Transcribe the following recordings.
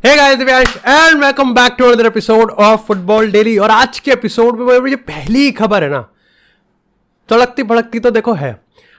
Hey guys, Divyansh and welcome back to another episode of football daily. और आज के episode में मुझे पहली खबर है ना, तड़कती भड़कती तो देखो है।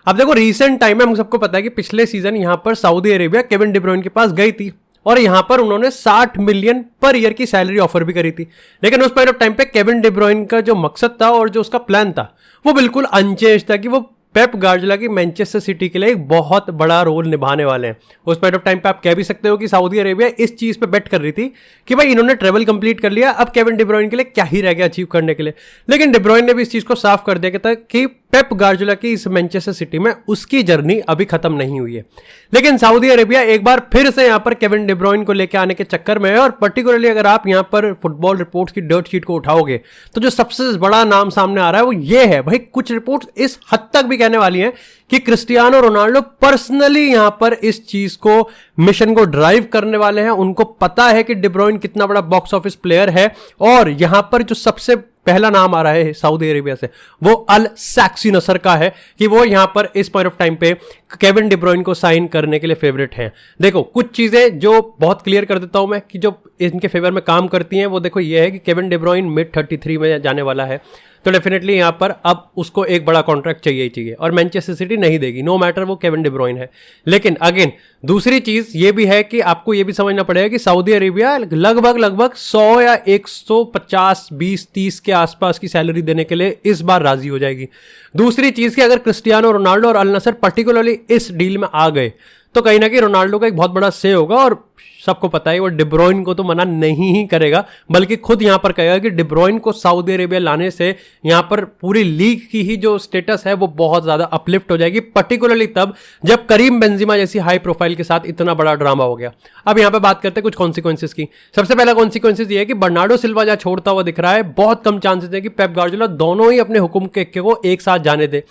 अब देखो रिसेंट टाइम में हम सबको पता है कि पिछले सीजन यहाँ पर सऊदी अरेबिया केविन डी ब्रुयने के पास गई थी और यहाँ पर उन्होंने 60 मिलियन पर ईयर की सैलरी ऑफर भी करी थी। लेकिन उस पॉइंट ऑफ टाइम पे केविन डी ब्रुयने का जो मकसद था और जो उसका प्लान था वो बिल्कुल अनचेंज था कि वो पेप गार्डियोला की मैनचेस्टर सिटी के लिए एक बहुत बड़ा रोल निभाने वाले हैं। उस पॉइंट ऑफ टाइम पे आप कह भी सकते हो कि सऊदी अरेबिया इस चीज पे बेट कर रही थी कि भाई इन्होंने ट्रेवल कंप्लीट कर लिया, अब केविन डी ब्रुयने के लिए क्या ही रह गया अचीव करने के लिए। लेकिन डी ब्रुयने ने भी इस चीज को साफ कर दिया था कि पेप गार्डियोला की इस मैनचेस्टर सिटी में उसकी जर्नी अभी खत्म नहीं हुई है। लेकिन सऊदी अरेबिया एक बार फिर से यहाँ पर केविन डी ब्रुयने को लेकर आने के चक्कर में है। और पर्टिकुलरली अगर आप यहाँ पर फुटबॉल रिपोर्ट्स की डर्ट शीट को उठाओगे तो जो सबसे बड़ा नाम सामने आ रहा है वो ये है भाई, कुछ रिपोर्ट्स इस हद तक भी कहने वाली हैं कि क्रिस्टियानो रोनाल्डो पर्सनली यहां पर इस चीज को मिशन को ड्राइव करने वाले हैं। उनको पता है कि डी ब्रुयने कितना बड़ा बॉक्स ऑफिस प्लेयर है और यहां पर जो सबसे पहला नाम आ रहा है सऊदी अरेबिया से वो अल सैक्सी नसर का है कि वो यहां पर इस पॉइंट ऑफ टाइम पे केविन डी ब्रुयने को साइन करने के लिए फेवरेट हैं। देखो कुछ चीजें जो बहुत क्लियर कर देता हूं मैं कि जो इनके फेवर में काम करती हैं वो देखो ये है कि केविन डी ब्रुयने मिड 33 में जाने वाला है, तो डेफिनेटली यहाँ पर अब उसको एक बड़ा कॉन्ट्रैक्ट चाहिए ही चाहिए और मैनचेस्टर सिटी नहीं देगी, नो मैटर वो केविन डी ब्रुयने है। लेकिन अगेन दूसरी चीज ये भी है कि आपको ये भी समझना पड़ेगा कि सऊदी अरेबिया लगभग 100 या 150 20-30 के आसपास की सैलरी देने के लिए इस बार राजी हो जाएगी। दूसरी चीज कि अगर क्रिस्टियानो रोनाल्डो और अल नसर पर्टिकुलरली इस डील में आ गए तो कहीं ना कहीं रोनाल्डो का एक बहुत बड़ा से होगा और सबको पता है वो डी ब्रुयने को तो मना नहीं ही करेगा, बल्कि खुद यहां पर कहेगा कि डी ब्रुयने को सऊदी अरेबिया लाने से यहां पर पूरी लीग की ही जो स्टेटस है वो बहुत ज्यादा अपलिफ्ट हो जाएगी, पर्टिकुलरली तब जब करीम बेंजिमा जैसी हाई प्रोफाइल के साथ इतना बड़ा ड्रामा हो गया। अब यहां पे बात करते हैं कुछ कॉन्सिक्वेंसेस की। सबसे पहला कॉन्सिक्वेंसेस ये है कि बर्नार्डो सिल्वा जहां छोड़ता हुआ दिख रहा है, बहुत कम चांसेस है कि पेप गार्डियोला दोनों ही अपने हुक्म के को एक साथ जाने दे।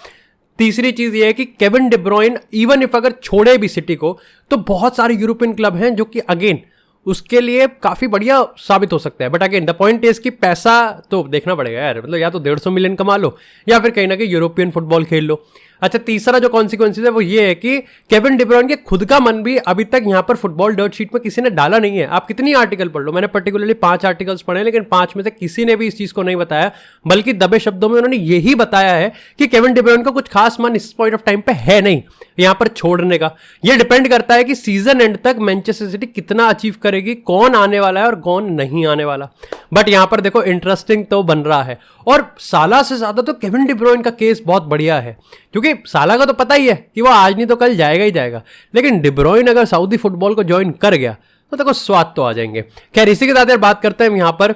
तीसरी चीज ये है कि केविन डी ब्रुयने इवन इफ अगर छोड़े भी सिटी को तो बहुत सारे यूरोपियन क्लब हैं जो कि अगेन उसके लिए काफी बढ़िया साबित हो सकता है। But again the point is कि पैसा तो देखना पड़ेगा यार, मतलब या तो 150 मिलियन कमा लो या फिर कहीं ना कहीं यूरोपियन फुटबॉल खेल लो। अच्छा, तीसरा जो कॉन्सिक्वेंसेस है वो ये है कि केविन डी ब्रुयने के खुद का मन भी अभी तक यहां पर फुटबॉल डर्ट शीट में किसी ने डाला नहीं है। आप कितनी आर्टिकल पढ़ लो, मैंने पर्टिकुलरली 5 आर्टिकल्स पढ़े लेकिन 5 में से किसी ने भी इस चीज को नहीं बताया, बल्कि दबे शब्दों में उन्होंने यही बताया है कि केविन डी ब्रुयने का कुछ खास मन इस पॉइंट ऑफ टाइम पे है नहीं यहां पर छोड़ने का। यह डिपेंड करता है कि सीजन एंड तक मैनचेस्टर सिटी कितना अचीव करेगी, कौन आने वाला है और कौन नहीं आने वाला। बट यहां पर देखो इंटरेस्टिंग तो बन रहा है और साला से ज्यादा तो केविन डी ब्रुयने का केस बहुत बढ़िया है, क्योंकि साला का तो पता ही है कि वो आज नहीं तो कल जाएगा ही जाएगा। लेकिन डी ब्रुयने अगर सऊदी फुटबॉल को ज्वाइन कर गया तो देखो स्वाद तो आ जाएंगे। खैर इसी के साथ यार बात करते हैं यहां पर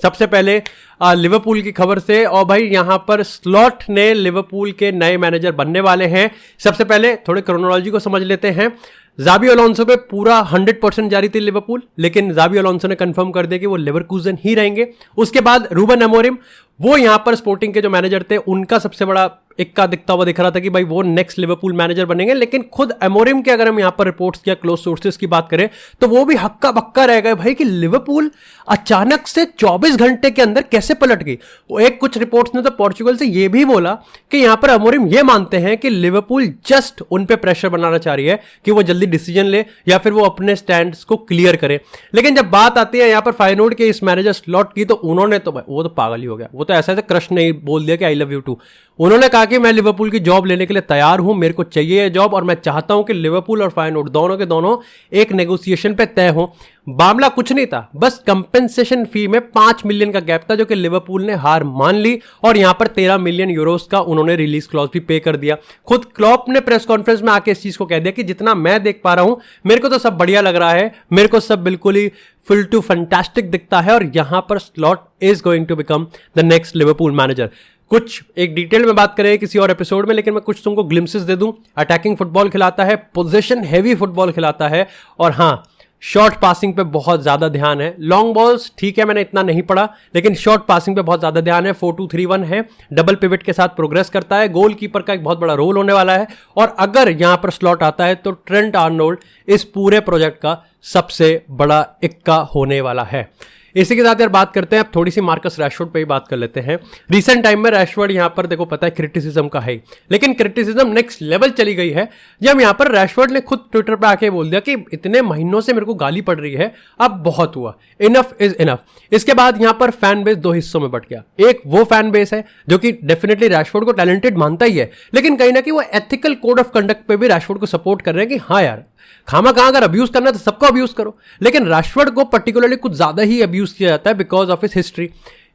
सबसे पहले लिवरपूल की खबर से। और भाई यहां पर स्लॉट ने लिवरपूल के नए मैनेजर बनने वाले हैं। सबसे पहले थोड़े क्रोनोलॉजी को समझ लेते हैं। जाबी अलोंसो पे पूरा 100% जारी थी लिवरपूल, लेकिन जाबी अलोंसो ने कंफर्म कर दिया कि वो लेवरकूजन ही रहेंगे। उसके बाद रूबन अमोरिम वो यहां पर स्पोर्टिंग के जो मैनेजर थे उनका सबसे बड़ा इक्का दिखता हुआ दिख रहा था कि भाई वो नेक्स्ट लिवरपूल मैनेजर बनेंगे। लेकिन खुद अमोरिम के अगर हम यहां पर रिपोर्ट्स या क्लोज सोर्सेस की बात करें तो वो भी हक्का बक्का रह गए भाई कि लिवरपूल अचानक से 24 घंटे के अंदर कैसे पलट गई। एक कुछ रिपोर्ट्स ने तो पोर्चुगल से ये भी बोला कि यहां पर अमोरिम ये मानते हैं कि लिवरपूल जस्ट उन पे प्रेशर बनाना चाह रही है कि वो जल्दी डिसीजन ले या फिर वो अपने स्टैंड्स को क्लियर करे। लेकिन जब बात आती है यहां पर फायनोर्ड के इस मैनेजर स्लॉट की तो उन्होंने तो वो तो पागल ही हो गया, वो तो ऐसा क्रश नहीं बोल दिया कि आई लव यू टू। उन्होंने कहा कि मैं लिवरपूल की जॉब लेने के लिए तैयार हूं, मेरे को चाहिए ये जॉब और मैं चाहता हूं कि लिवरपूल और फायनोर्ड दोनों के दोनों एक नेगोशिएशन पे तय हो। मामला कुछ नहीं था, बस कंपेंसेशन फी में 5 मिलियन का गैप था जो कि लिवरपूल ने हार मान ली और यहां पर 13 मिलियन यूरोस का उन्होंने रिलीज क्लॉज भी पे कर दिया। खुद क्लॉप ने प्रेस कॉन्फ्रेंस में आके इस चीज को कह दिया कि जितना मैं देख पा रहा हूं मेरे को तो सब बढ़िया लग रहा है, मेरे को सब बिल्कुल ही फुल टू फैंटास्टिक दिखता है और यहां पर Slot is going to become the next Liverpool manager. कुछ एक डिटेल में बात करें किसी और एपिसोड में, लेकिन मैं कुछ तुमको ग्लिम्सेस दे दूं। अटैकिंग फुटबॉल खिलाता है, पोजीशन हेवी फुटबॉल खिलाता है और हाँ शॉर्ट पासिंग पे बहुत ज्यादा ध्यान है। लॉन्ग बॉल्स ठीक है मैंने इतना नहीं पढ़ा, लेकिन शॉर्ट पासिंग पे बहुत ज्यादा ध्यान है। 4-2-3-1 है, डबल पिवट के साथ प्रोग्रेस करता है, गोलकीपर का एक बहुत बड़ा रोल होने वाला है और अगर यहां पर स्लॉट आता है तो ट्रेंट आर्नोल्ड इस पूरे प्रोजेक्ट का सबसे बड़ा इक्का होने वाला है। इसी के साथ यार बात करते हैं अब थोड़ी सी मार्कस रैशफोर्ड पे ही बात कर लेते हैं। रिसेंट टाइम में रैशफोर्ड यहाँ पर देखो पता है क्रिटिसिज्म का है, लेकिन क्रिटिसिज्म नेक्स्ट लेवल चली गई है जब यहाँ पर रैशफोर्ड ने खुद ट्विटर पे आके बोल दिया कि इतने महीनों से मेरे को गाली पड़ रही है, अब बहुत हुआ, इनफ इज इनफ। इसके बाद यहाँ पर फैन बेस दो हिस्सों में बट गया। एक वो फैन बेस है जो कि डेफिनेटली रैशफोर्ड को टैलेंटेड मानता ही है, लेकिन कहीं ना कहीं वो एथिकल कोड ऑफ कंडक्ट पे भी रैशफोर्ड को सपोर्ट कर रहे हैं कि हाँ यार खामा कहां अगर अब्यूज करना है तो सबको अब्यूज करो, लेकिन रैशफोर्ड को पर्टिकुलरली कुछ ज्यादा ही अब्यूज किया जाता है बिकॉज ऑफ हिज हिस्ट्री।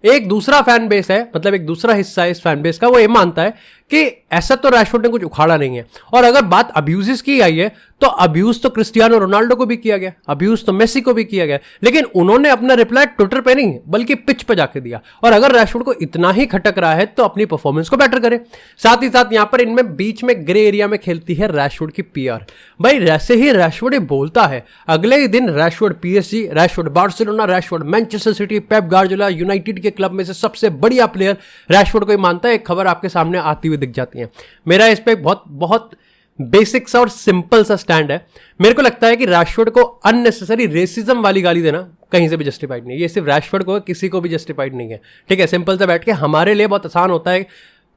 एक दूसरा फैन बेस है, मतलब एक दूसरा हिस्सा है इस फैन बेस का, वो ये मानता है कि ऐसा तो रैशफोर्ड ने कुछ उखाड़ा नहीं है। और अगर बात अब्यूजेस की आई है तो अब्यूज तो क्रिस्टियानो रोनाल्डो को भी किया गया, अब्यूज तो मेसी को भी किया गया, लेकिन उन्होंने अपना रिप्लाई ट्विटर पे नहीं बल्कि पिच पे जाके दिया। और अगर रैशफोर्ड को इतना ही खटक रहा है तो अपनी परफॉर्मेंस को बेटर करे। साथ ही साथ यहां पर इनमें बीच में ग्रे एरिया में खेलती है रैशफोर्ड की पीआर। भाई जैसे ही रैशफोर्ड ये बोलता है अगले ही दिन Rashford PSG, Rashford Barcelona, Rashford Manchester city, Pep Guardiola United के क्लब में से सबसे बढ़िया प्लेयर रैशफोर्ड को ही मानता है। एक खबर आपके सामने आती हुई दिख जाती है। मेरा इस पे बहुत बहुत बेसिक सा और सिंपल सा स्टैंड है। मेरे को लगता है कि रैशफोर्ड को अननेसेसरी रेसिज्म वाली गाली देना कहीं से भी जस्टिफाइड नहीं है। ये सिर्फ रैशफोर्ड को, किसी को भी जस्टिफाइड नहीं है। ठीक है, सिंपल सा बैठ के हमारे लिए बहुत आसान होता है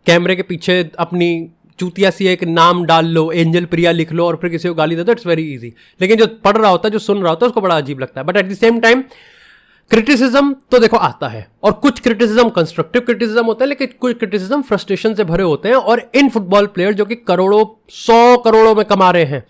कैमरे के पीछे अपनी चूतिया सी एक नाम डाल लो, एंजल प्रिया लिख लो और फिर किसी को गाली दे दो, इट्स वेरी इजी। लेकिन जो पढ़ रहा होता है, जो सुन रहा होता है, उसको बड़ा अजीब लगता है। But at the same time criticism तो देखो आता है, और कुछ क्रिटिसिज्म कंस्ट्रक्टिव क्रिटिसिज्म होता है, लेकिन कुछ क्रिटिसिज्म फ्रस्ट्रेशन से भरे होते हैं। और इन फुटबॉल प्लेयर जो कि करोड़ों, 100 करोड़ों में कमा रहे हैं,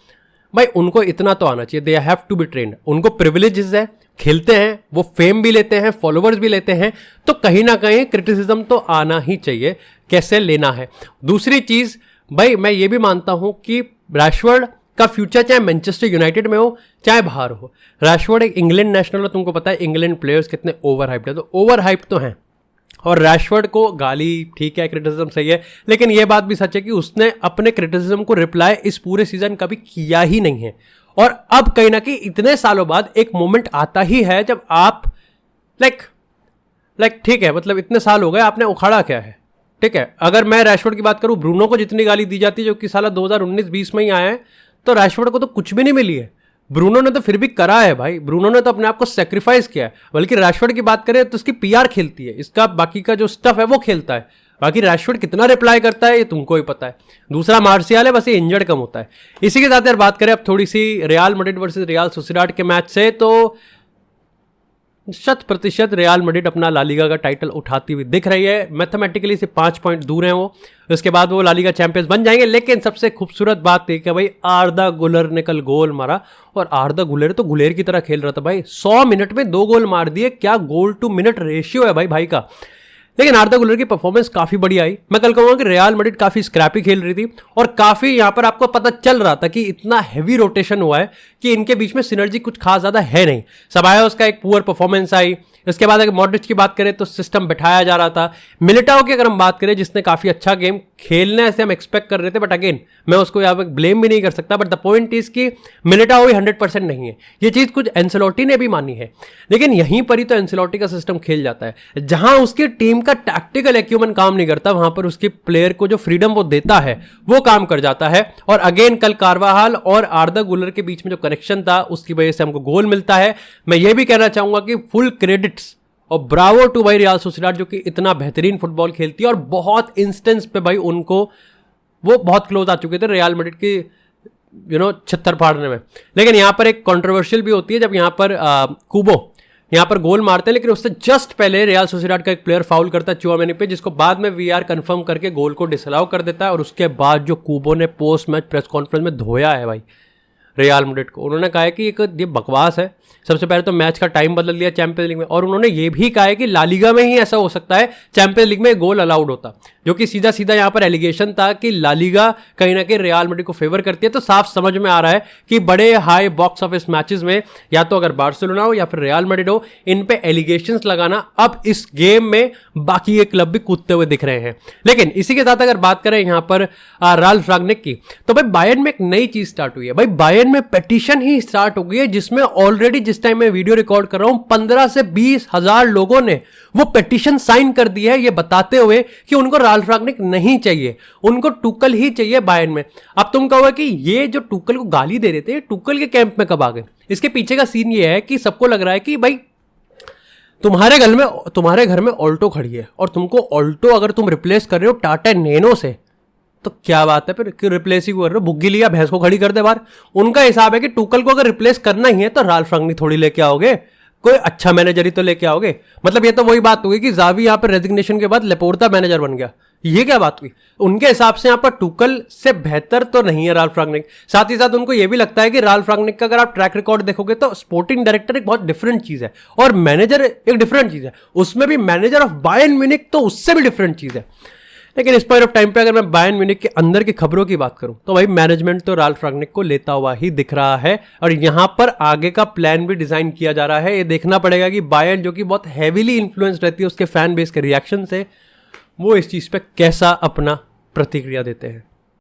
भाई उनको इतना तो आना चाहिए, they have to be trained. उनको प्रिविलेजेस है, खेलते हैं, वो फेम भी लेते हैं, फॉलोवर्स भी लेते हैं, तो कहीं ना कहीं क्रिटिसिज्म तो आना ही चाहिए, कैसे लेना है। दूसरी चीज भाई मैं ये भी मानता हूं कि रैशफोर्ड का फ्यूचर चाहे मैनचेस्टर यूनाइटेड में हो चाहे बाहर हो, रैशफोर्ड एक इंग्लैंड नेशनल, तुमको पता है इंग्लैंड प्लेयर्स कितने ओवर हाइप्ड है, तो ओवर हाइप तो हैं। और रैशफोर्ड को गाली ठीक है, क्रिटिसिज्म सही है, लेकिन यह बात भी सच है कि उसने अपने क्रिटिसिज्म को रिप्लाई इस पूरे सीजन कभी किया ही नहीं है। और अब कहीं ना कहीं इतने सालों बाद एक मोमेंट आता ही है जब आप लाइक ठीक है, मतलब इतने साल हो गए, आपने उखाड़ा क्या है। ठीक है, अगर मैं रैशफोर्ड की बात करूं, ब्रूनो को जितनी गाली दी जाती है जो कि साला 2019-20 में ही आया है, तो रैशफोर्ड को तो कुछ भी नहीं मिली है। ब्रूनो ने तो फिर भी करा है भाई, ब्रूनो ने तो अपने आप को सेक्रीफाइस किया है। बल्कि रैशफोर्ड की बात करें तो उसकी पीआर खेलती है, इसका बाकी का जो स्टफ है वो खेलता है। बाकी रैशफोर्ड कितना रिप्लाई करता है ये तुमको ही पता है। दूसरा मार्शियल है, बस ये इंजर्ड कम होता है। इसी के साथ यार बात करें अब थोड़ी सी Real Madrid versus Real Sociedad के मैच से, तो 100% रियल मैड्रिड अपना लालीगा का टाइटल उठाती हुई दिख रही है। मैथमेटिकली से 5 पॉइंट दूर हैं वो, उसके बाद वो लालीगा चैंपियंस बन जाएंगे। लेकिन सबसे खूबसूरत बात है कि भाई आर्दा गुलर ने कल गोल मारा, और आर्दा गुलेर तो गुलेर की तरह खेल रहा था भाई। 100 मिनट में 2 गोल मार दिए, क्या गोल टू मिनट रेशियो है भाई का। लेकिन आर्दा गुलर की परफॉर्मेंस काफी बढ़िया आई। मैं कल कहूंगा कि रियल मैड्रिड काफी स्क्रैपी खेल रही थी, और काफी यहां पर आपको पता चल रहा था कि इतना हैवी रोटेशन हुआ है कि इनके बीच में सिनर्जी कुछ खास ज्यादा है नहीं। सबायोस का एक पुअर परफॉर्मेंस आई। इसके बाद अगर मॉड्रिच की बात करें तो सिस्टम बिठाया जा रहा था। मिलिटाओ की अगर हम बात करें, जिसने काफी अच्छा गेम खेलने से हम एक्सपेक्ट कर रहे थे, बट अगेन मैं उसको यहाँ पर ब्लेम भी नहीं कर सकता। बट द पॉइंट इज कि मिलिटाओ भी 100% नहीं है, ये चीज कुछ एंसेलोटी ने भी मानी है। लेकिन यहीं पर ही तो एंसेलोटी का सिस्टम खेल जाता है, जहां उसकी टीम का टैक्टिकल एक्यूमेंट काम नहीं करता, वहां पर उसके प्लेयर को जो फ्रीडम वो देता है वो काम कर जाता है। और अगेन कल कार्वाहाल और आर्दा गुलर के बीच में जो कनेक्शन था उसकी वजह से हमको गोल मिलता है। मैं ये भी कहना चाहूंगा कि फुल क्रेडिट्स और ब्रावो टू भाई रियल सोसिएडाड, जो कि इतना बेहतरीन फुटबॉल खेलती है, और बहुत इंस्टेंस पे भाई उनको वो बहुत क्लोज आ चुके थे रियल मैड्रिड की छत्तर फाड़ने में। लेकिन यहां पर एक कंट्रोवर्शियल भी होती है जब यहां पर कुबो यहां पर गोल मारते हैं, लेकिन उससे जस्ट पहले रियल सोसिएडाड का एक प्लेयर फाउल करता है चुआमेनी पे, जिसको बाद में वीआर कंफर्म करके गोल को डिसअलाउ कर देता है। और उसके बाद जो कुबो ने पोस्ट मैच प्रेस कॉन्फ्रेंस में धोया है भाई रियल मैड्रिड को, उन्होंने कहा है कि ये बकवास है। सबसे पहले तो मैच का टाइम बदल दिया चैंपियंस लीग में, और उन्होंने ये भी कहा है कि लालीगा में ही ऐसा हो सकता है, चैंपियंस लीग में गोल अलाउड होता, जो कि सीधा सीधा यहां पर एलिगेशन था कि लालीगा कहीं ना कहीं रियल मैड्रिड को फेवर करती है। तो साफ समझ में आ रहा है कि बड़े हाई बॉक्स ऑफिस मैचेस में या तो अगर बार्सिलोना हो या फिर रियल मैड्रिड हो, इन पे एलिगेशंस लगाना अब इस गेम में बाकी ये क्लब भी कूदते हुए दिख रहे हैं। लेकिन इसी के साथ अगर बात करें यहां पर राल्फ रागनिक की, तो भाई बायर्न में एक नई चीज स्टार्ट हुई है। भाई बायर्न में पेटिशन ही स्टार्ट हो गई है, जिसमें ऑलरेडी जिस टाइम मैं वीडियो रिकॉर्ड कर रहा हूं 15 से 20 हजार लोगों ने वो पेटिशन साइन कर दी है, ये बताते हुए कि उनको राल्फ रागनिक नहीं चाहिए, उनको टुकल ही चाहिए बायर्न में। अब तुम कहोगे कि ये जो टुकल को गाली दे रहे थे, टुकल के कैंप में कब आ गए? इसके पीछे का सीन ये है कि सबको लग रहा है कि भाई तुम्हारे घर में ऑल्टो खड़ी है और तुमको ऑल्टो अगर तुम रिप्लेस कर रहे हो टाटा नैनो से, तो क्या बात है फिर कि रिप्लेस ही कर रहे हो? बुग्गी लिया, भैंस को खड़ी कर दे बाहर। उनका हिसाब है कि टूकल को अगर रिप्लेस करना ही है तो राल्फ रंगनिक थोड़ी लेके आओगे, कोई अच्छा मैनेजर ही तो लेके आओगे। मतलब ये तो वही बात हुई कि जावी यहाँ पर रेजिग्नेशन के बाद लेपोर्ता मैनेजर बन गया, ये क्या बात हुई? उनके हिसाब से यहाँ पर टूकल से बेहतर तो नहीं है राल्फ रंगनिक। साथ ही साथ उनको ये भी लगता है कि राल्फ रंगनिक का अगर आप ट्रैक रिकॉर्ड देखोगे तो स्पोर्टिंग डायरेक्टर एक बहुत डिफरेंट चीज है और मैनेजर एक डिफरेंट चीज है, उसमें भी मैनेजर ऑफ बायर्न म्यूनिख तो उससे भी डिफरेंट चीज है। लेकिन इस पॉइंट ऑफ टाइम पे अगर मैं बायर्न म्यूनिख के अंदर की खबरों की बात करूं तो भाई मैनेजमेंट तो राल्फ रंगनिक को लेता हुआ ही दिख रहा है और यहां पर आगे का प्लान भी डिजाइन किया जा रहा है। ये देखना पड़ेगा कि बायर्न, जो कि बहुत हैवीली इन्फ्लुएंस रहती है उसके फैन बेस के रिएक्शन से, वो इस चीज पे कैसा अपना प्रतिक्रिया देते हैं।